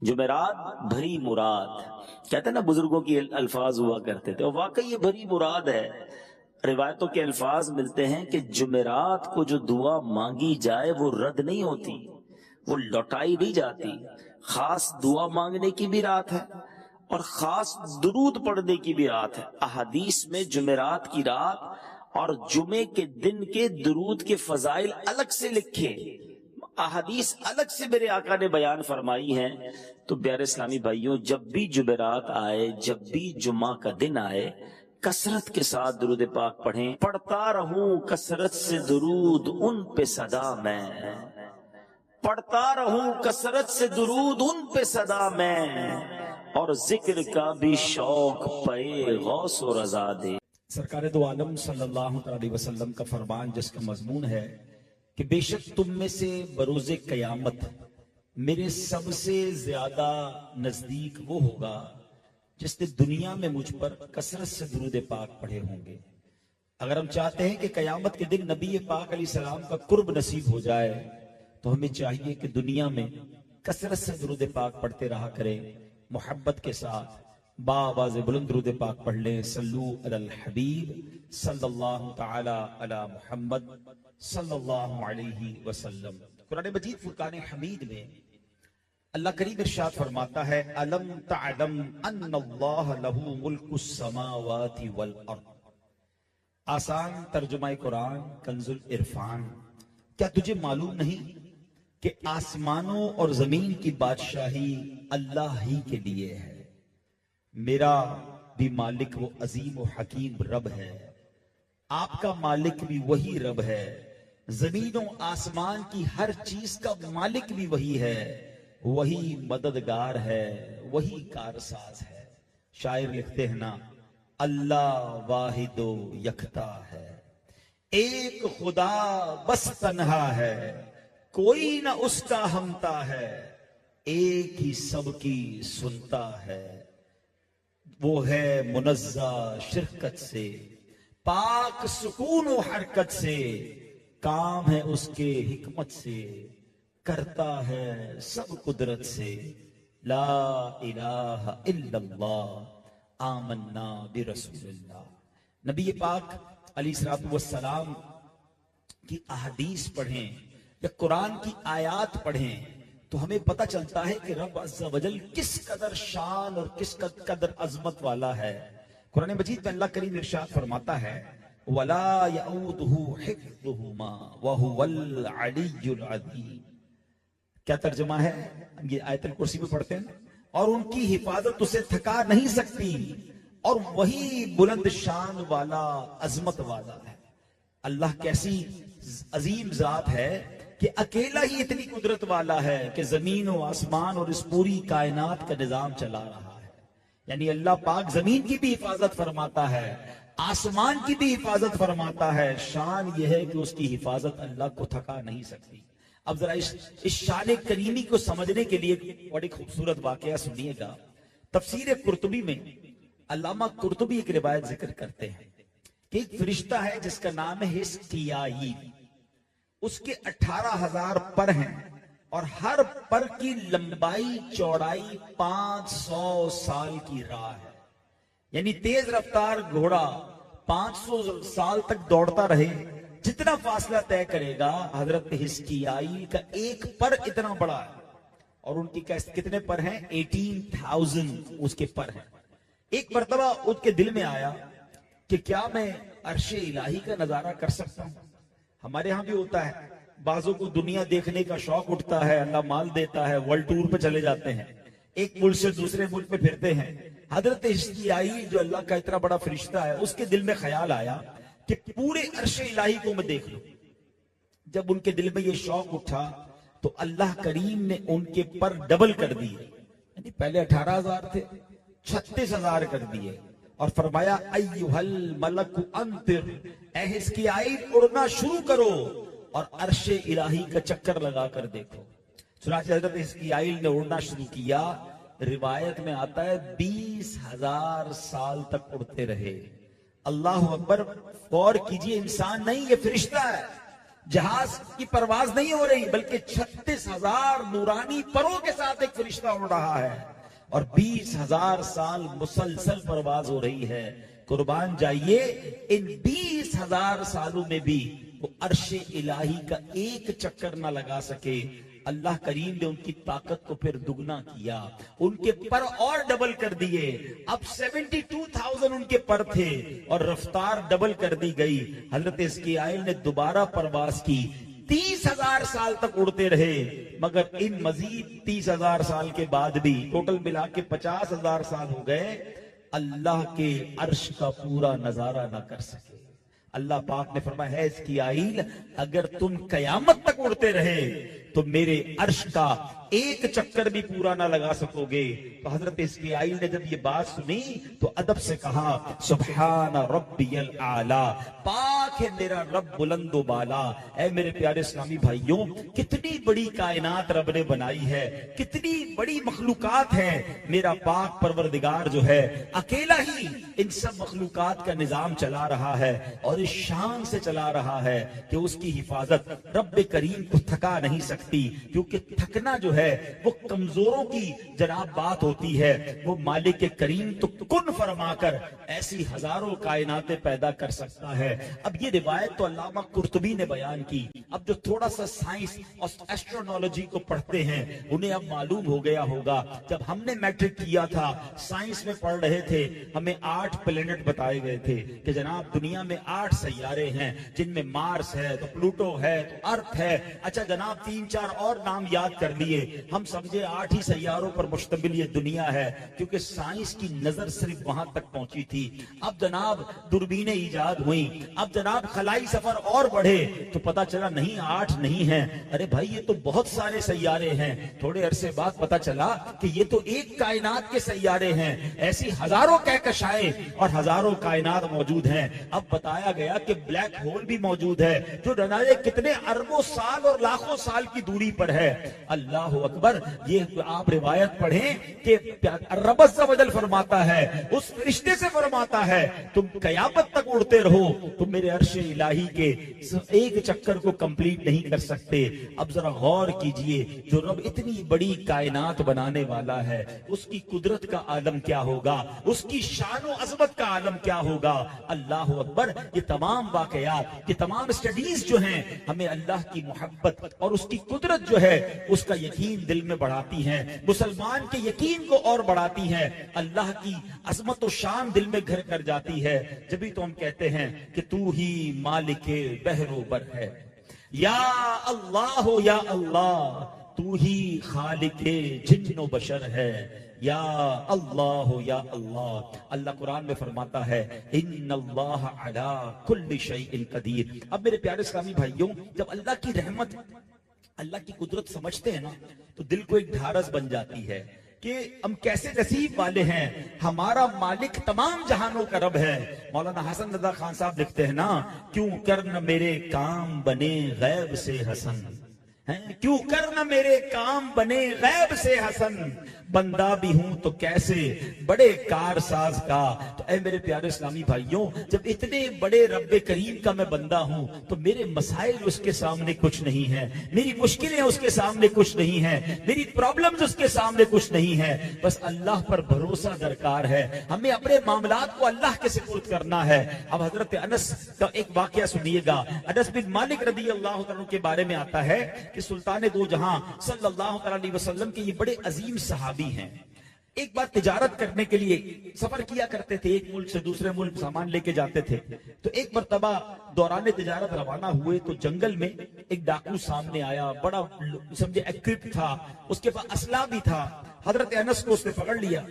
जुमेरात भरी मुराद, कहते हैं ना बुजुर्गों की अल्फाज हुआ करते थे और वाकई ये भरी मुराद है। रिवायतों के अल्फाज मिलते हैं कि जुमेरात को जो दुआ मांगी जाए वो रद्द नहीं होती, वो लौटाई नहीं जाती। खास दुआ मांगने की भी रात है और खास दुरूद पढ़ने की भी रात है। अहादीस में जुमेरात की रात और जुमे के दिन के दुरूद के फजाइल अलग से लिखे, अहादीस अलग से मेरे आका ने बयान फरमाई हैं। तो प्यारे इस्लामी भाइयों, जब भी जुमेरात आए, जब भी जुम्मा का दिन आए, कसरत के साथ दुरूद पाक पढ़ें। पढ़ता रहूं कसरत से दुरूद उन पे सदा मैं, पढ़ता रहूं कसरत से दुरूद उन पे सदा मैं, और जिक्र का भी शौक पे गौस और रजा दे। सरकार दो आलम सल्लल्लाहु अलैहि वसल्लम का फरमान, जिसका मजमून है कि बेशक तुम में से बरोज़े कयामत मेरे सबसे ज्यादा नजदीक वो होगा जिसने दुनिया में मुझ पर कसरत से दुरूद पाक पढ़े होंगे। अगर हम चाहते हैं कि कयामत के दिन नबी पाक अलैहिस्सलाम का कुर्ब नसीब हो जाए तो हमें चाहिए कि दुनिया में कसरत से दुरूद पाक पढ़ते रहा करें। मोहब्बत के साथ बावाज़ बुलंद दुरूद पाक पढ़ लें। सल्लू अलल हबीब सल्लल्लाहु तआला अला मुहम्मद सल्लल्लाहु अलैहि वसल्लम। कुरान मजीद फुरकान हमीद में अल्लाह करीम इरशाद फरमाता है, अलम तअलम अन्नल्लाह लहू मुल्कुस समावाति वल अर्द। आसान तर्जुमा कुरान कंजुल इरफान। क्या तुझे मालूम नहीं कि आसमानों और जमीन की बादशाही अल्लाह ही के लिए है। मेरा भी मालिक वो अजीम और हकीम रब है, आपका मालिक भी वही रब है, जमीनों आसमान की हर चीज का मालिक भी वही है, वही मददगार है, वही कारसाज है। शायर लिखते हैं ना, अल्लाह वाहिदो यकता है, एक खुदा बस तन्हा है, कोई ना उसका हमता है, एक ही सबकी सुनता है। वो है मुनज़्ज़ा शिरकत से, पाक सुकून व हरकत से, काम है उसके हिकमत से, करता है सब कुदरत से। ला इलाहा इल्लल्लाह आमन्ना बिरसूलिल्लाह। नबी पाक अलैहिस्सलातु वस्सलाम की अहदीस पढ़ें या कुरान की आयात पढ़ें तो हमें पता चलता है कि रब अज़्ज़ा वजल किस कदर शान और किस कदर अजमत वाला है। कुरान मजीद में अल्लाह करीम इरशाद फरमाता है, वला यऊदुहु हिफ्ज़ुहुमा व हुवल अलिय्युल अज़ीम। क्या तर्जुमा है? ये आयतुल कुर्सी में पढ़ते हैं, और उनकी हिफाजत उसे थका नहीं सकती और वही बुलंद शान वाला अजमत वाला है। अल्लाह कैसी अजीम जात है कि अकेला ही इतनी कुदरत वाला है कि जमीन और आसमान और इस पूरी कायनात का निजाम चला रहा है। यानी अल्लाह पाक जमीन की भी हिफाजत फरमाता है, आसमान की भी हिफाजत फरमाता है। शान यह है कि उसकी हिफाजत अल्लाह को थका नहीं सकती। अब जरा इस शान करीमी को समझने के लिए बड़ी खूबसूरत वाकया सुनिएगा। तफसीर कुर्तुबी में अल्लामा कुर्तुबी एक रिवायत जिक्र करते हैं कि एक फरिश्ता है जिसका नाम है हिस्कियाई। उसके 18,000 पर हैं और हर पर की लंबाई चौड़ाई 500 साल की राह है। यानी तेज रफ्तार घोड़ा 500 साल तक दौड़ता रहे, जितना फासला तय करेगा, हजरत हिस्कियाई का एक पर इतना बड़ा है। और उनकी कितने पर हैं? 18,000 उसके पर हैं। एक मर्तबा उसके दिल में आया कि क्या मैं अर्शे इलाही का नजारा कर सकता हूं। हमारे यहां भी होता है, बाजों को दुनिया देखने का शौक उठता है, अल्लाह माल देता है, वर्ल्ड टूर पे चले जाते हैं, एक मुल्क से दूसरे मुल्क पे फिरते हैं। हजरत हिस्कियाई जो अल्लाह का इतना बड़ा फरिश्ता है, उसके दिल में ख्याल आया कि पूरे अर्शे इलाही को मैं देख लूं। जब उनके दिल में ये शौक उठा तो अल्लाह करीम ने उनके पर डबल कर दिए। यानी पहले 18,000 थे, 36,000 कर दिए और फरमाया, अय्युहल मलकु अंतिर, ऐ हिस्कियाई उड़ना शुरू करो और अर्शे इलाही का चक्कर लगा कर देखो। चुनांचे हजरत हिस्कियाई ने उड़ना शुरू किया। रिवायत में आता है 20,000 साल तक उड़ते रहे। अल्लाह अकबर, गौर कीजिए, इंसान नहीं, ये फरिश्ता है। जहाज की परवाज नहीं हो रही, बल्कि 36,000 नूरानी परों के साथ एक फरिश्ता उड़ रहा है और 20,000 साल मुसलसल परवाज हो रही है। कुर्बान जाइए, इन 20,000 सालों में भी वो अर्शे इलाही का एक चक्कर ना लगा सके। अल्लाह करीम ने उनकी ताकत को फिर दुगना किया, उनके पर और डबल कर दिए। अब 72,000 उनके पर थे और रफ्तार डबल कर दी गई। हजरत इस्माइल ने दोबारा परवाज की, 30,000 साल तक उड़ते रहे, मगर इन मजीद 30,000 साल के बाद भी टोटल मिला के 50,000 साल हो गए, अल्लाह के अर्श का पूरा नजारा ना कर सके। अल्लाह पाक ने फरमाया है इस्माइल, अगर तुम कयामत तक उड़ते रहे तो मेरे अर्श का एक चक्कर भी पूरा ना लगा सकोगे। तो हजरत इस्माइल ने जब ये बात सुनी तो अदब से कहा, सुब्हान रब्बियल आला, पाक है मेरा रब बुलंदो बाला। ऐ मेरे प्यारे इस्लामी भाइयों, कितनी बड़ी कायनात रब ने बनाई है, कितनी बड़ी मखलूकात है। मेरा पाक परवरदिगार जो है अकेला ही इन सब मखलूकात का निजाम चला रहा है और इस शान से चला रहा है कि उसकी हिफाजत रब करीम को थका नहीं सकती, क्योंकि थकना जो है वो कमजोरों की जनाब बात होती है। वो मालिक करीम तो कुन फरमाकर ऐसी हजारों कायनातें पैदा कर सकता है। अब ये रिवायत तो अल्लामा कुर्तुबी ने बयान की। अब जो थोड़ा सा साइंस और एस्ट्रोनॉलॉजी को पढ़ते हैं उन्हें अब मालूम हो गया होगा, जब हमने मैट्रिक किया था साइंस में पढ़ रहे थे, हमें 8 प्लेनेट बताए गए थे कि जनाब दुनिया में 8 सैयारे हैं, जिनमें मार्स है, तो प्लूटो है, तो अर्थ है। अच्छा जनाब 3-4 और नाम याद कर लिए, हम समझे 8 ही सैयारों पर मुश्तमिल ये दुनिया है, क्योंकि साइंस की नजर सिर्फ वहां तक पहुंची थी। अब जनाब दूरबीनें ईजाद हुई, अब जनाब खलाई सफर और बढ़े तो पता चला नहीं 8 नहीं है, अरे भाई ये तो बहुत सारे सैयारे हैं। थोड़े अरसे बाद पता चला कि ये तो एक कायनात के सैयारे हैं। ऐसी हजारों कहकशाएं और हजारों कायनात मौजूद हैं। अब बताया गया कि ब्लैक होल भी मौजूद है जो न जाने कितने अरबों साल और लाखों साल की दूरी पर है। अल्लाह अकबर, ये आप रिवायत पढ़ें कि रब अज़्ज़ व जल फरमाता है, उस फरिश्ते से फरमाता है, तुम कयामत तक उड़ते रहो, तुम मेरे अर्शे इलाही के एक चक्कर को कंप्लीट नहीं कर सकते। अब जरा गौर कीजिए, जो रब इतनी बड़ी कायनात बनाने वाला है उसकी कुदरत का आलम क्या होगा, उसकी शान और अजमत का आलम क्या होगा। अल्लाह अकबर, ये तमाम वाकयात, ये तमाम स्टडीज जो हैं हमें अल्लाह की मोहब्बत और उसकी कुदरत जो है उसका यकीन दिल में बढ़ाती हैं, मुसलमान के यकीन को और बढ़ाती हैं, अल्लाह की अजमत और शान दिल में घर कर जाती है। जब भी तो हम कहते हैं कि तू ही मालिके बहरो बर है, या अल्लाह हो या अल्लाह, तू ही खालिके जिन्नो बशर है, या अल्लाह हो या अल्लाह। अल्लाह कुरान में फरमाता है इन्नल्लाह अला कुल्ली शैइन कदीर। अब मेरे प्यारे इस्लामी भाइयों, जब अल्लाह की रहमत, अल्लाह की कुदरत समझते हैं ना, तो दिल को एक ढारस बन जाती है कि हम कैसे नसीब वाले हैं, हमारा मालिक तमाम जहानों का रब है। मौलाना हसन रजा खान साहब लिखते हैं ना, क्यों कर न मेरे काम बने गैब से हसन, क्यों कर न मेरे काम बने गैब से हसन, बंदा भी हूं तो कैसे बड़े कारसाज का। तो ऐ मेरे प्यारे इस्लामी भाइयों, जब इतने बड़े रब्बे करीम का मैं बंदा हूं तो मेरे मसाइल उसके सामने कुछ नहीं है, मेरी मुश्किलें उसके सामने कुछ नहीं है, मेरी प्रॉब्लम्स उसके सामने कुछ नहीं है। बस अल्लाह पर भरोसा दरकार है, हमें अपने मामलात को अल्लाह के सुपुर्द करना है। अब हजरत अनस का एक वाकया सुनिएगा। अनस बिन मालिक रदी अल्लाह तआला के बारे में आता है कि सुल्तान दो जहां सल्लल्लाहु अलैहि वसल्लम के ये बड़े अजीम सहाबी हैं। एक बार तिजारत करने के लिए सफर किया करते थे, एक मुल्क से दूसरे मुल्क सामान लेके जाते थे। तो एक मर्तबा दौरान तिजारत रवाना हुए तो जंगल में एक डाकू सामने आया, बड़ा समझे इक्विप था, उसके पास असला भी था। हजरत अनस को उसने पकड़ लिया।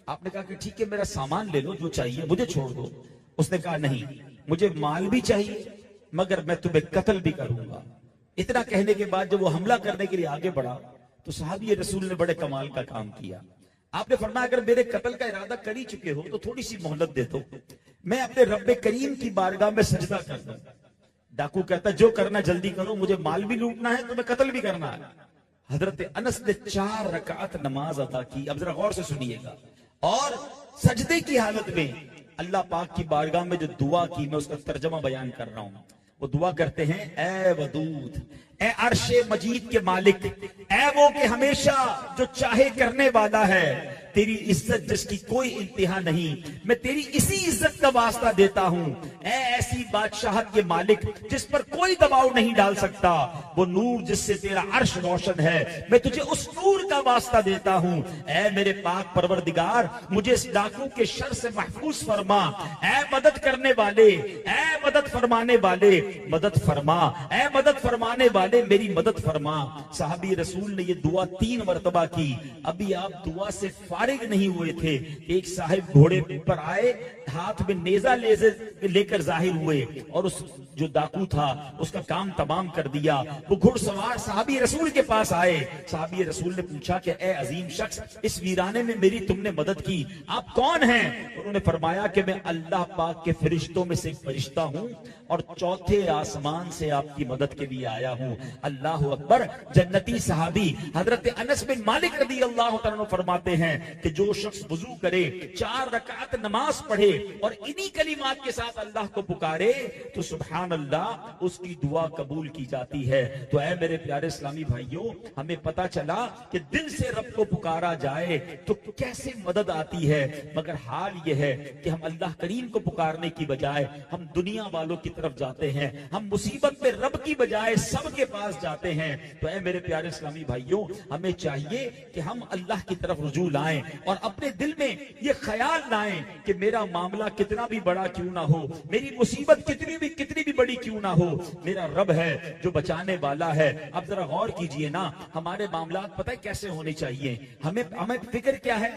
आपने कहा कि ठीक है मेरा सामान ले लो, जो चाहिए मुझे छोड़ दो। उसने कहा नहीं, मुझे माल भी चाहिए मगर मैं तुम्हें कत्ल भी करूंगा। इतना कहने के बाद जब वो हमला करने के लिए आगे बढ़ा तो सहाबी रसूल ने बड़े कमाल का काम किया। आपने फरमाया अगर मेरे कत्ल का इरादा कर ही चुके हो तो थोड़ी सी मोहलत दे दो, मैं अपने रब्बे करीम की बारगाह में सजदा कर दूं। डाकू कहता जो करना जल्दी करो, मुझे माल भी लूटना है, तुम्हें कत्ल भी करना है। हजरत अनस ने 4 रकात नमाज अदा की। अब जरा गौर से सुनिएगा, और सजदे की हालत में अल्लाह पाक की बारगाह में जो दुआ की, मैं उसका तर्जमा बयान कर रहा हूं। वो दुआ करते हैं, ए वदूद, ए अर्शे मजीद के मालिक, ए वो कि हमेशा जो चाहे करने वाला है, तेरी इज्जत जिसकी कोई इंतहा नहीं, मैं तेरी इसी इज्जत का वास्ता देता हूं। ए ऐसी बादशाहत के मालिक जिस पर कोई दबाव नहीं डाल सकता, वो नूर जिससे तेरा अर्श रोशन है, मैं तुझे उस नूर का वास्ता देता हूं। ए मेरे पाक परवरदिगार, मुझे इस डाकू के शर से महफूज फरमा। ए मदद करने वाले, ए मदद फरमाने वाले, मदद फरमा। ए मदद फरमाने वाले, मेरी मदद फरमा। साहबी रसूल ने ये दुआ 3 मरतबा की। अभी आप दुआ से फारिग नहीं हुए थे, एक साहिब घोड़े पर आए, हाथ में नेजा लेकर जाहिर हुए और उस जो डाकू था उसका काम तमाम कर दिया। वो घुड़सवार साहबी रसूल के पास आए। साहबी रसूल ने पूछा कि ए अजीम शख्स, इस वीराने में मेरी तुमने मदद की, आप कौन हैं? उन्होंने फरमाया कि मैं अल्लाह पाक के फरिश्तों में से एक फरिश्ता हूं और 4थे आसमान से आपकी मदद के लिए आया हूं। अल्लाह अकबर। जन्नती सहाबी हजरत अनस बिन मालिक रज़ी अल्लाह तआला अन्हु फरमाते हैं कि जो शख्स वुजू करे, 4 रकात नमाज पढ़े और इन्हीं कलिमात के साथ अल्लाह को पुकारे, तो सुभान अल्लाह, उसकी दुआ कबूल की जाती है। तो ऐ मेरे प्यारे इस्लामी भाइयों, हमें पता चला कि दिल से रब को पुकारा जाए तो कैसे मदद आती है। मगर हाल यह है कि हम अल्लाह करीम को पुकारने की बजाय हम दुनिया वालों की तरफ जाते हैं, हम मुसीबत में रब की बजाय सबके पास जाते हैं। तो ऐ मेरे प्यारे इस्लामी भाइयों, हमें चाहिए कि हम अल्लाह की तरफ रुजू लाएं और अपने दिल में ये ख्याल लाएं कि मेरा मामला कितना भी बड़ा क्यों ना हो, मेरी मुसीबत कितनी भी बड़ी क्यों ना हो, मेरा रब है जो बचाने वाला है। अब जरा गौर कीजिए ना, हमारे मामला पता है कैसे होने चाहिए। हमें फिक्र क्या है,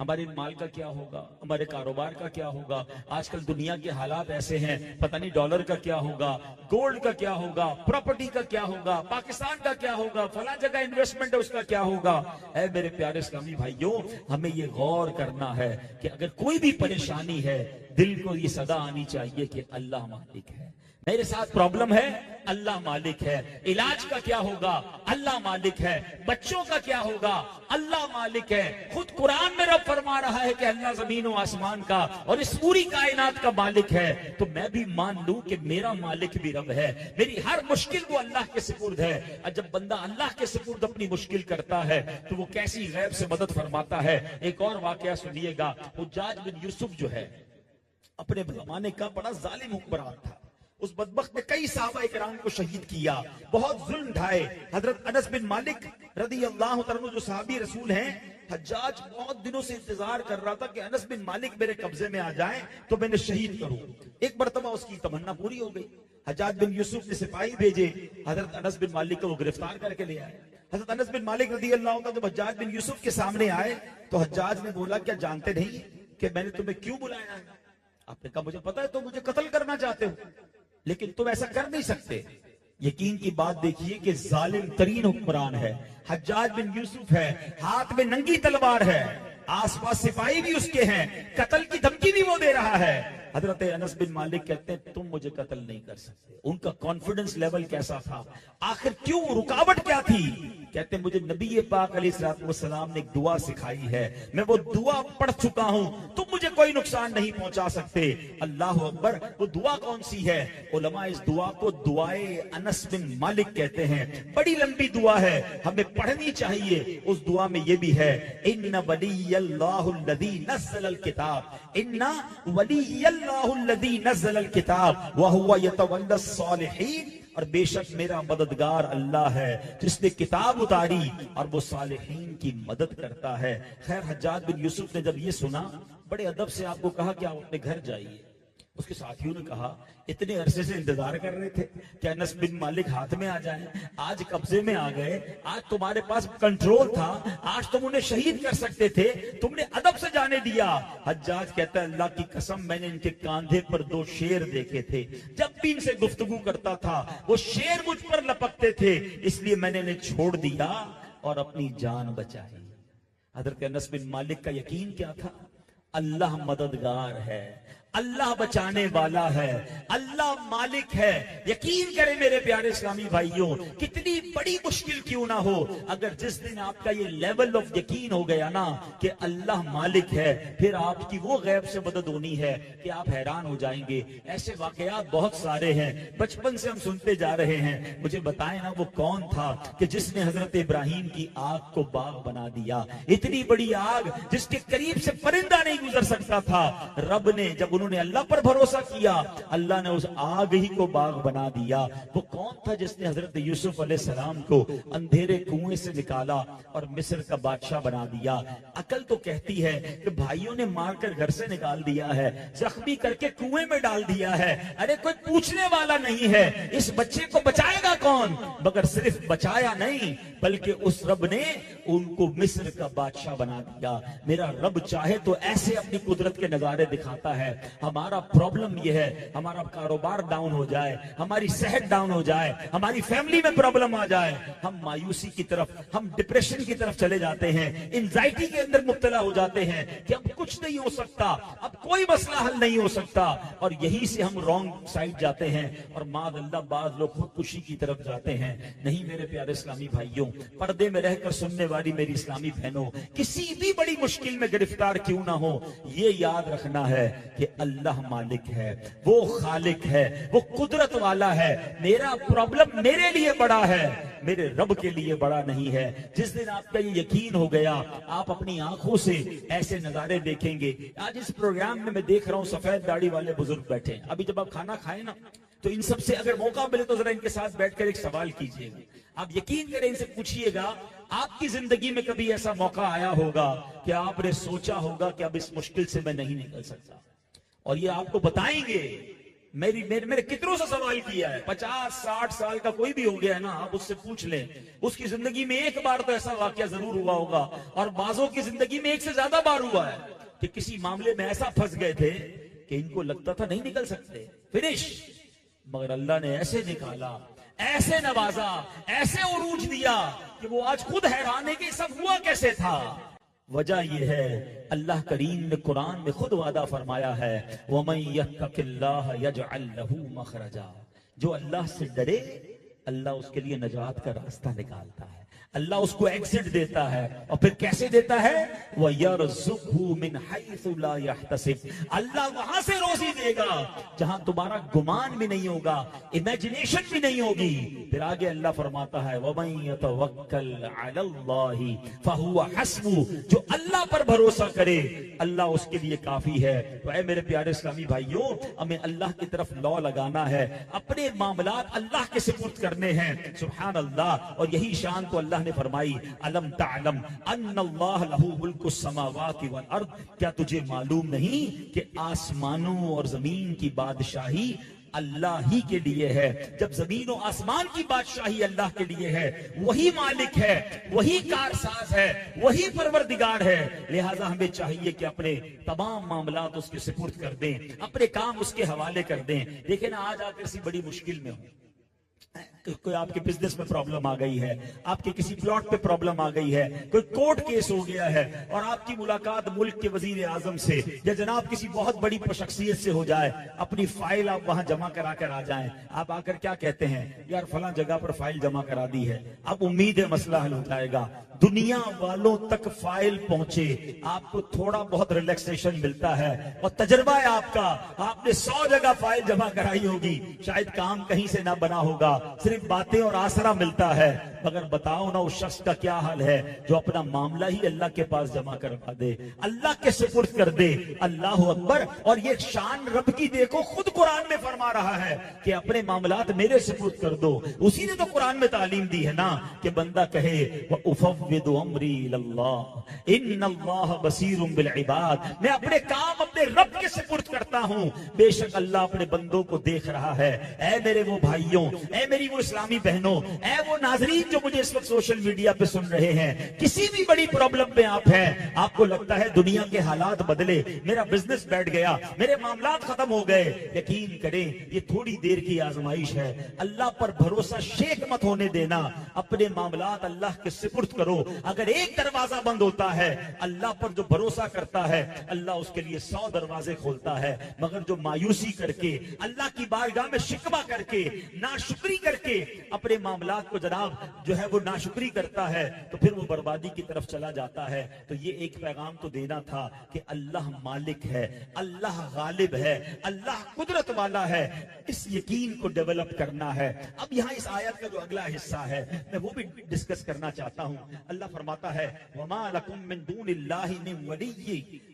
हमारे माल का क्या होगा, हमारे कारोबार का क्या होगा। आजकल दुनिया के हालात ऐसे हैं, पता नहीं डॉलर का क्या होगा, गोल्ड का क्या होगा, प्रॉपर्टी का क्या होगा, पाकिस्तान का क्या होगा, फला जगह इन्वेस्टमेंट है उसका क्या होगा। ऐ मेरे प्यारे इस्लामी भाइयों, हमें ये गौर करना है कि अगर कोई भी परेशानी है, दिल को ये सदा आनी चाहिए कि अल्लाह मालिक है। मेरे साथ प्रॉब्लम है, अल्लाह मालिक है। इलाज का क्या होगा, अल्लाह मालिक है। बच्चों का क्या होगा, अल्लाह मालिक है। खुद कुरान में रब फरमा रहा है कि अल्लाह जमीन और आसमान का और इस पूरी कायनात का मालिक है। तो मैं भी मान लूं कि मेरा मालिक भी रब है, मेरी हर मुश्किल वो अल्लाह के सुपुर्द है। और जब बंदा अल्लाह के सुपुर्द अपनी मुश्किल करता है तो वो कैसी गैब से मदद फरमाता है। एक और वाकया सुनिएगा। हुज्जाज बिन यूसुफ जो है, अपने जमाने का बड़ा जालिम हुक्मरान था। उस बदबख्त ने कई सहाबा इकराम को शहीद किया, बहुत जुल्म ढाए। हजरत अनस बिन मालिक रज़ी अल्लाह तआला अन्हु जो सहाबी रसूल हैं, हज्जाज बहुत दिनों से इंतजार कर रहा था कि अनस बिन मालिक मेरे कब्जे में आ जाए तो मैंने शहीद करूं। एक मरतबा उसकी तमन्ना पूरी हो गई। हज्जाज बिन यूसुफ ने सिपाही भेजे, हजरत अनस बिन मालिक को वो गिरफ्तार करके ले आए। हजरत अनस बिन मालिक रज़ी अल्लाह तआला जब हज्जाज बिन यूसुफ के सामने आए तो हज्जाज ने बोला, क्या जानते नहीं कि मैंने तुम्हें क्यों बुलाया है? आपने कहा, मुझे पता है तुम मुझे कत्ल करना चाहते हो, लेकिन तुम ऐसा कर नहीं सकते। यकीन की बात देखिए कि जालिम तरीन हुक्मरान है, हज्जाज बिन यूसुफ है, हाथ में नंगी तलवार है, आसपास सिपाही भी उसके हैं, कत्ल की धमकी भी वो दे रहा है। हजरत अनस बिन मालिक कहते हैं, तुम मुझे कत्ल नहीं कर सकते। उनका कॉन्फिडेंस लेवल कैसा था, आखिर क्यों, रुकावट क्या थी? कहते हैं, मुझे नबी पाक अलैहिस्सलाम ने एक दुआ सिखाई है, मैं वो दुआ पढ़ चुका हूं, तुम मुझे कोई नुकसान नहीं पहुंचा सकते। अल्लाह अकबर। वो दुआ कौन सी है? उलमा इस दुआ को दुआए अनस बिन मालिक कहते हैं। बड़ी लंबी दुआ है, हमें पढ़नी चाहिए। उस दुआ में ये भी है, इन्ना वलियल्लाहुल्लज़ी नज़्ज़लल किताब, इन्ना वलियल्लाहुल्लज़ी नज़्ज़लल किताब व हुवा यतवल्लस सालिहीन, और बेशक मेरा मददगार अल्लाह है जिसने किताब उतारी और वो सालिहीन की मदद करता है। खैर, हज्जाज बिन यूसुफ ने जब ये सुना, बड़े अदब से आपको कहा कि आप अपने घर जाइए। उसके साथियों ने कहा, इतने अरसे से इंतजार कर रहे थे कि अनस बिन मालिक हाथ में आ जाए, आज कब्जे में आ गए, आज तुम्हारे पास कंट्रोल था, आज तुम उन्हें शहीद कर सकते थे, तुमने अदब से जाने दिया। हज्जाज कहता है, अल्लाह की कसम, मैंने इनके कांधे पर 2 शेर देखे थे, जब भी इनसे गुफ्तगू करता था वो शेर मुझ पर लपकते थे, इसलिए मैंने इन्हें छोड़ दिया और अपनी जान बचाई। हजरत अनस बिन मालिक का यकीन क्या था? अल्लाह मददगार है, अल्लाह बचाने वाला है, अल्लाह मालिक है। यकीन करें मेरे प्यारे इस्लामी भाइयों, कितनी बड़ी मुश्किल क्यों ना हो, अगर जिस दिन आपका ये लेवल ऑफ यकीन हो गया ना कि अल्लाह मालिक है, फिर आपकी वो गैब से मदद होनी है कि आप हैरान हो जाएंगे। ऐसे वाकयात बहुत सारे हैं, बचपन से हम सुनते जा रहे हैं। मुझे बताएं ना वो कौन था कि जिसने हजरत इब्राहिम की आग को बाग बना दिया। इतनी बड़ी आग जिसके करीब से परिंदा नहीं गुजर सकता था, रब ने जब उन्होंने अल्लाह पर भरोसा किया, अल्लाह ने उस आग ही को बाग बना दिया। वो कौन था जिसने हजरत यूसुफ अलैहिस्सलाम को अंधेरे कुएं से निकाला और मिस्र का बादशाह बना दिया। अकल तो कहती है कि भाइयों ने मारकर घर से निकाल दिया है, जख्मी करके कुएं में डाल दिया है, अरे कोई पूछने वाला नहीं है, इस बच्चे को बचाएगा कौन? मगर सिर्फ बचाया नहीं, बल्कि उस रब ने उनको मिस्र का बादशाह बना दिया। मेरा रब चाहे तो ऐसे अपनी कुदरत के नजारे दिखाता है। हमारा प्रॉब्लम यह है, हमारा कारोबार डाउन हो जाए, हमारी सेहत डाउन हो जाए, हमारी फैमिली में प्रॉब्लम आ जाए, हम मायूसी की तरफ, हम डिप्रेशन की तरफ चले जाते हैं, एंजाइटी के अंदर मुब्तला हो जाते हैं कि अब कुछ नहीं हो सकता, अब कोई मसला हल नहीं हो सकता, और यहीं से हम रॉन्ग साइड जाते हैं और मादअल्लाह बाज लोग खुदकुशी की तरफ जाते हैं। नहीं मेरे प्यारे इस्लामी भाइयों, पर्दे में रहकर सुनने वाली मेरी इस्लामी बहनों, किसी भी बड़ी मुश्किल में गिरफ्तार क्यों ना हो, ये याद रखना है कि अल्लाह मालिक है, वो खालिक है, वो कुदरत वाला है। मेरा प्रॉब्लम मेरे लिए बड़ा है, मेरे रब के लिए बड़ा नहीं है। जिस दिन आपका ये यकीन हो गया, आप अपनी आंखों से ऐसे नजारे देखेंगे। आज इस प्रोग्राम में मैं देख रहा हूं सफेद दाढ़ी वाले बुजुर्ग बैठे। अभी जब आप खाना खाएं ना, तो इन सबसे अगर मौका मिले तो जरा इनके साथ बैठकर एक सवाल कीजिएगा। आप यकीन करें, इनसे पूछिएगा, आपकी जिंदगी में कभी ऐसा मौका आया होगा कि आपने सोचा होगा कि अब इस मुश्किल से मैं नहीं निकल सकता? और ये आपको बताएंगे। मेरे कितनों से सवाल किया है, 50-60 साल का कोई भी हो गया है ना, आप उससे पूछ लें, उसकी जिंदगी में एक बार तो ऐसा वाकया जरूर हुआ होगा, और बाजों की जिंदगी में एक से ज्यादा बार हुआ है कि किसी मामले में ऐसा फंस गए थे कि इनको लगता था नहीं निकल सकते, फिनिश, मगर अल्लाह ने ऐसे निकाला, ऐसे नवाजा, ऐसे उरूज दिया कि वो आज खुद हैरान है कि सब हुआ कैसे था। वजह यह है, अल्लाह करीम ने कुरान में खुद वादा फरमाया है, वमन यत्तकिल्लाह यजअल लहू मखरजा, जो अल्लाह से डरे अल्लाह उसके लिए नजात का रास्ता निकालता है, अल्लाह उसको एग्जिट देता है। और फिर कैसे देता है? वयरज़ुक़हु मिन हैसु ला यहतसिब, अल्लाह वहां से रोजी देगा जहां तुम्हारा गुमान भी नहीं होगा, इमेजिनेशन भी नहीं होगी। फिर आगे अल्लाह फरमाता है, वमन यतवक्कल अलल्लाहि फहुवा हस्बु, जो अल्लाह पर भरोसा करे अल्लाह उसके लिए काफी है। तो ऐ मेरे प्यारे इस्लामी भाइयों, हमें अल्लाह की तरफ लौ लगाना है, अपने मामलात अल्लाह के सुपुर्द करने हैं। सुभान अल्लाह। और यही शान तो अल्लाह ने फरमाई, अलम तअलम अन्नल्लाह लहू मुल्कुस समावाति वल अर्द, क्या तुझे मालूम नहीं कि आसमानों और जमीन की बादशाही अल्लाह ही के लिए है। जब जमीन और आसमान की बादशाही अल्लाह के लिए है, वही मालिक है, वही कारसाज है, वही परवरदिगार है। लिहाजा हमें चाहिए कि अपने तमाम मामलात उसके सुपुर्द कर दें, अपने काम उसके हवाले कर दें। देखें ना, आज आप किसी बड़ी मुश्किल में हो, कोई आपके बिजनेस में प्रॉब्लम आ गई है, आपके किसी प्लॉट पे प्रॉब्लम आ गई है, कोई कोर्ट केस हो गया है, और आपकी मुलाकात मुल्क के वजीर आजम से या जनाब किसी बहुत बड़ी शख्सियत से हो जाए, अपनी फाइल आप वहां जमा करा कर आ जाएं, आप आकर क्या कहते हैं, यार फलां जगह पर फाइल जमा करा दी है, अब उम्मीद है मसला हल हो जाएगा। दुनिया वालों तक फाइल पहुंचे, आपको थोड़ा बहुत रिलैक्सेशन मिलता है, और तजर्बा है आपका, आपने 100 जगह फाइल जमा कराई होगी, शायद काम कहीं से ना बना होगा, सिर्फ बातें और आसरा मिलता है। मगर बताओ ना उस शख्स का क्या हाल है जो अपना मामला ही अल्लाह के पास जमा करवा दे, अल्लाह के सुपुर्द कर दे। अल्लाह अकबर। और ये शान रब की देखो, खुद कुरान में फरमा रहा है कि अपने मामलात मेरे सुपुर्द कर दो। उसी ने तो कुरान में तालीम दी है ना कि बंदा कहे वउफ़व्विदु अम्री इलल्लाह इन्नल्लाह बसीरुम बिल इबाद, मैं अपने काम अपने रब के सुपुर्द करता हूं, बेशक अल्लाह अपने बंदों को देख रहा है। ऐ मेरे वो भाइयों, ऐ मेरी वो इस्लामी बहनों, ऐ वो नाज़रीन जो मुझे इस वक्त सोशल मीडिया पे सुन रहे हैं, किसी भी बड़ी प्रॉब्लम में आप हैं, आपको लगता है दुनिया के हालात बदले, मेरा बिजनेस बैठ गया, मेरे मामलात खत्म हो गए, यकीन करें ये थोड़ी देर की आजमाइश है। अल्लाह पर भरोसा शेख मत होने देना, अपने मामलात अल्लाह के सुपुर्द करो। अगर एक दरवाजा बंद होता है, अल्लाह पर जो भरोसा करता है अल्लाह उसके लिए 100 दरवाजे खोलता है। मगर जो मायूसी करके, अल्लाह की बारगाह में शिकवा करके, नाशुक्री करके अपने मामलात को जनाब जो है वो नाशुक्री करता है, तो फिर वो बर्बादी की तरफ चला जाता है। तो ये एक पैगाम तो देना था कि अल्लाह मालिक है, अल्लाह गालिब है, अल्लाह कुदरत वाला है। इस यकीन को डेवलप करना है। अब यहाँ इस आयत का जो अगला हिस्सा है मैं वो भी डिस्कस करना चाहता हूँ। अल्लाह फरमाता है वमा लकुम मिन दूनिल्लाहि मिन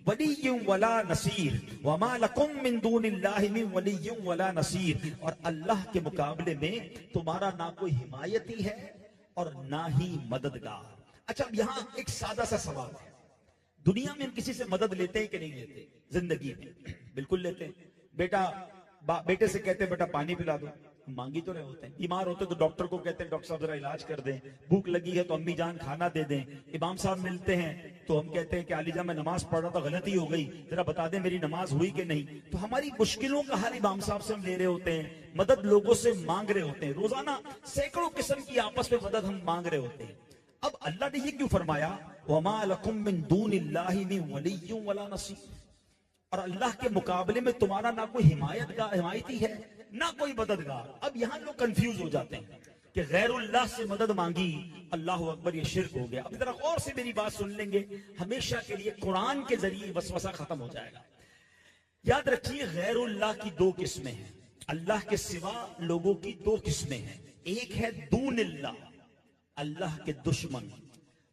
वलिय्यिन वला नसीर, वमा लकुम मिन दूनिल्लाहि मिन वलिय्यिन वला नसीर। और अल्लाह के मुकाबले में तुम्हारा ना कोई हिमायती है और ना ही मददगार। अच्छा, अब यहाँ एक सादा सा सवाल है, दुनिया में हम किसी से मदद लेते हैं कि नहीं लेते? जिंदगी में बिल्कुल लेते हैं। बेटे से कहते हैं बेटा पानी पिला दो, मांगी तो रहे होते हैं। बीमार होते तो डॉक्टर को कहते हैं डॉक्टर साहब जरा इलाज कर दें। भूख लगी है तो अम्मी जान खाना दे दें। इमाम साहब मिलते हैं तो हम कहते हैं कि आलिजा मैं नमाज पढ़ रहा था, गलती हो गई, जरा बता दें मेरी नमाज हुई कि नहीं। तो हमारी मुश्किलों का हल इमाम साहब से हम ले रहे होते हैं, मदद लोगों से मांग रहे होते हैं। रोजाना सैकड़ों किस्म की आपस में मदद हम मांग रहे होते हैं। अब अल्लाह ने ये क्यों फरमाया वमा लकुम मिन दूनिल्लाहि मिन वलिय्यिन वला नसीर, और अल्लाह के मुकाबले में तुम्हारा ना कोई हिमायती है ना कोई मददगार। अब यहां लोग कंफ्यूज हो जाते हैं कि गैरुल्लाह से मदद मांगी, अल्लाह अकबर, ये शिर्क हो गया। अब जरा गौर से मेरी बात सुन लेंगे, हमेशा के लिए कुरान के जरिए वसवसा खत्म हो जाएगा। याद रखिए गैरुल्लाह की दो किस्में हैं, अल्लाह के सिवा लोगों की दो किस्में हैं। एक है दूनिल्लाह, अल्लाह के दुश्मन,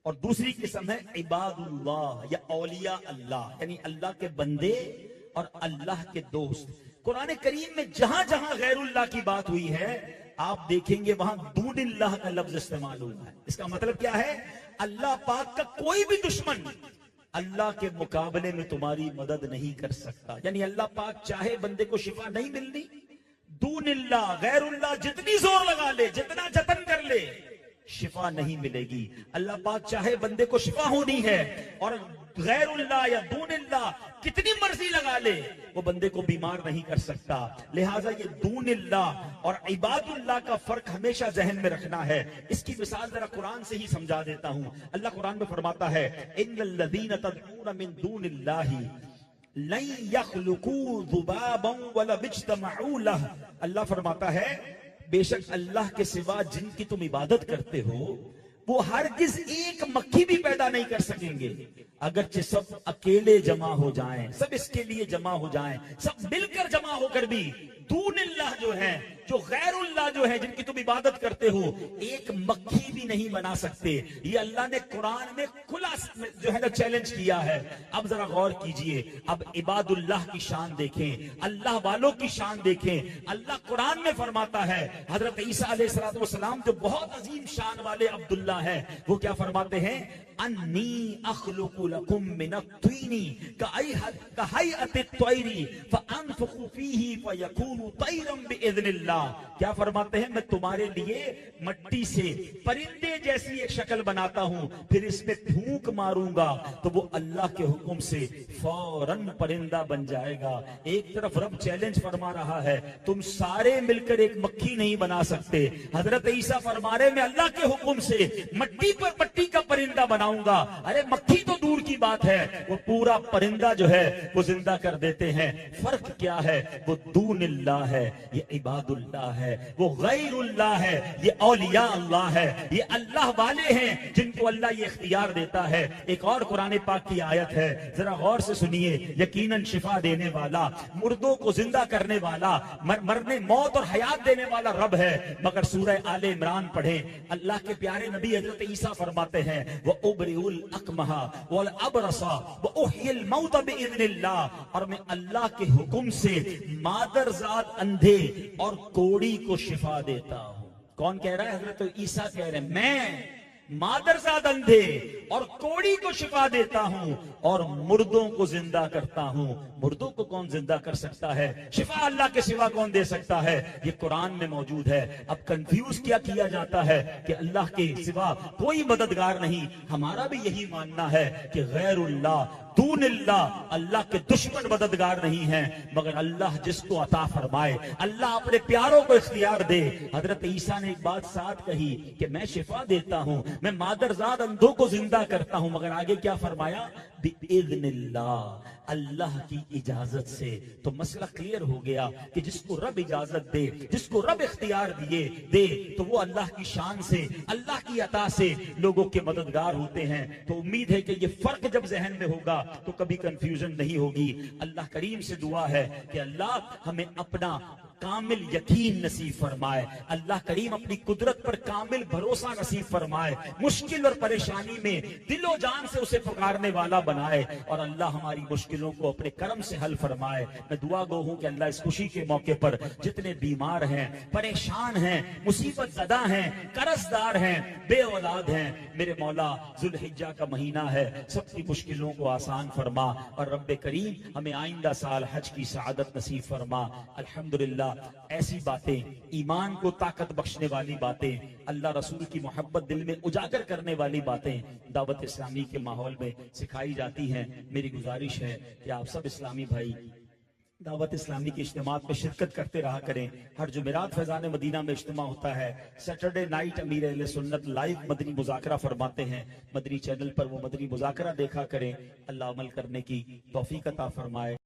और दूसरी किस्म है इबादुल्लाह या औलिया अल्लाह, यानी अल्लाह के बंदे और अल्लाह के दोस्त। कुरान करीम में जहां जहां गैरुल्लाह की बात हुई है आप देखेंगे वहां दूनिल्लाह का लफ्ज इस्तेमाल हुआ है। इसका मतलब क्या है? अल्लाह पाक का कोई भी दुश्मन अल्लाह के मुकाबले में तुम्हारी मदद नहीं कर सकता। यानी अल्लाह पाक चाहे बंदे को शिफा नहीं मिलनी, दूनिल्लाह गैरुल्लाह जितनी जोर लगा ले, जितना जतन कर ले, शिफा नहीं मिलेगी। अल्लाह पाक चाहे बंदे को शिफा होनी है और गैरुल्लाह या दूनिल्लाह कितनी मर्जी लगा ले, वो बंदे को बीमार नहीं कर सकता। लिहाजा ये दूनिल्लाह और इबादुल्लाह का फर्क हमेशा जहन में रखना है। इसकी मिसाल जरा कुरान से ही समझा देता हूं। अल्लाह कुरान में फरमाता है इन्नल्लज़ीना तदऊना मिन दूनिल्लाहि लन यख्लुकू ज़ुबाबन वला बिज्तमऊ लह। अल्लाह फरमाता है बेशक अल्लाह के सिवा जिनकी तुम इबादत करते हो वो हरगिज एक मक्खी भी पैदा नहीं कर सकेंगे, अगरचे सब अकेले जमा हो जाएं, सब इसके लिए जमा हो जाएं, सब मिलकर जमा होकर भी दूनिल्लाह जो है, जो गैरुल्लाह जो है, जिनकी तुम इबादत करते हो, एक मक्खी भी नहीं बना सकते। ये अल्लाह ने कुरान में खुला जो है ना चैलेंज किया है। अब जरा गौर कीजिए, अब इबादुल्लाह की शान देखें, अल्लाह वालों की शान देखें। अल्लाह कुरान में फरमाता है, हजरत ईसा अलैहिस्सलाम जो बहुत अजीम शान वाले अब्दुल्लाह है, वो क्या फरमाते हैं? अन्नी अखलुकु लकुम मिनत्तीनी कहैअतित तैरी फअनफुखु फीही फयकूनु तैरन बिइज़्निल्लाह। क्या फरमाते हैं? मैं तुम्हारे लिए मट्टी से परिंदे जैसी एक शक्ल बनाता हूं, फिर इसमें फूंक मारूंगा तो वो अल्लाह के हुक्म से फौरन परिंदा बन जाएगा। एक तरफ रब चैलेंज फरमा रहा है, तुम सारे मिलकर एक मक्खी नहीं बना सकते। हजरत ईसा फरमा रहे मैं अल्लाह के हुक्म से मट्टी पर मट्टी का परिंदा बनाऊंगा। अरे मक्खी तो दूर की बात है, वो पूरा परिंदा जो है वो जिंदा कर देते हैं। फर्क क्या है? वो दूनिल्लाह है, ये इबादुल्लाह है, वो गैरुल्लाह है, ये औलिया अल्लाह है, ये अल्लाह वाले हैं जिनको अल्लाह ये इख्तियार देता है। एक और कुरान पाक की आयत है, जरा गौर से सुनिए। यकीनन शिफा देने वाला, मुर्दों को जिंदा करने वाला, मरने मौत और हयात देने वाला रब है। मगर सूरह आले इमरान पढ़ें, अल्लाह के प्यारे नबी हजरत ईसा फरमाते हैं वो उबरिउल अकमहा वल अबरसा व उहियल मौत बिइज़्निल्लाह, और मैं अल्लाह के हुक्म से मादरजात अंधे और कोड़ी को शिफा देता हूं। कौन कह रहा है? हजरत ईसा कह रहे हैं मादरजाद अंधे और कोड़ी को शिफा देता हूं और मुर्दों को जिंदा करता हूं। मुर्दों को कौन जिंदा कर सकता है? शिफा अल्लाह के सिवा कौन दे सकता है? ये कुरान में मौजूद है। अब कंफ्यूज क्या किया जाता है कि अल्लाह के सिवा कोई मददगार नहीं। हमारा भी यही मानना है कि गैरुल्लाह दूनिल्लाह, अल्लाह के दुश्मन मददगार नहीं है, मगर अल्लाह जिसको अता फरमाए, अल्लाह अपने प्यारों को इख्तियार दे। हजरत ईसा ने एक बात साथ कही कि मैं शिफा देता हूं, मैं मादरजाद अंधों को जिंदा करता हूं, मगर आगे क्या फरमाया? बिइज़्निल्लाह, अल्लाह की इजाजत से। तो मसला क्लियर हो गया कि जिसको रब इजाजत दे, जिसको रब इख्तियार दे तो वो अल्लाह की शान से, अल्लाह की अता से लोगों के मददगार होते हैं। तो उम्मीद है कि ये फर्क जब जहन में होगा तो कभी कंफ्यूजन नहीं होगी। अल्लाह करीम से दुआ है कि अल्लाह हमें अपना कामिल यकीन नसीब फरमाए, अल्लाह करीम अपनी कुदरत पर कामिल भरोसा नसीब फरमाए, मुश्किल और परेशानी में दिलो जान से उसे पुकारने वाला बनाए और अल्लाह हमारी मुश्किलों को अपने करम से हल फरमाए। मैं दुआ गो हूं कि अल्लाह इस खुशी के मौके पर जितने बीमार हैं, परेशान हैं, मुसीबत ज़दा हैं, कर्जदार हैं, बे औलाद हैं, मेरे मौला जुल्हिज्जा का महीना है, सबकी मुश्किलों को आसान फरमा और रब्बे करीम हमें आइंदा साल हज की सआदत नसीब फरमा। अल्हम्दुलिल्लाह, ऐसी बातें, ईमान को ताकत बख्शने वाली बातें, अल्लाह रसूल की मोहब्बत दिल में उजागर करने वाली बातें दावत इस्लामी के माहौल में सिखाई जाती हैं। मेरी गुजारिश है कि आप सब इस्लामी भाई दावत इस्लामी के इज्तिमात में शिरकत करते रहा करें। हर जुमेरात फैजान मदीना में इज्तिमा होता है। सैटरडे नाइट अमीर अहले सुन्नत लाइव मदनी मुज़ाकरा फरमाते हैं। मदनी चैनल पर वो मदनी मुज़ाकरा देखा करें। अल्लाह अमल करने की तौफीक अता फरमाए।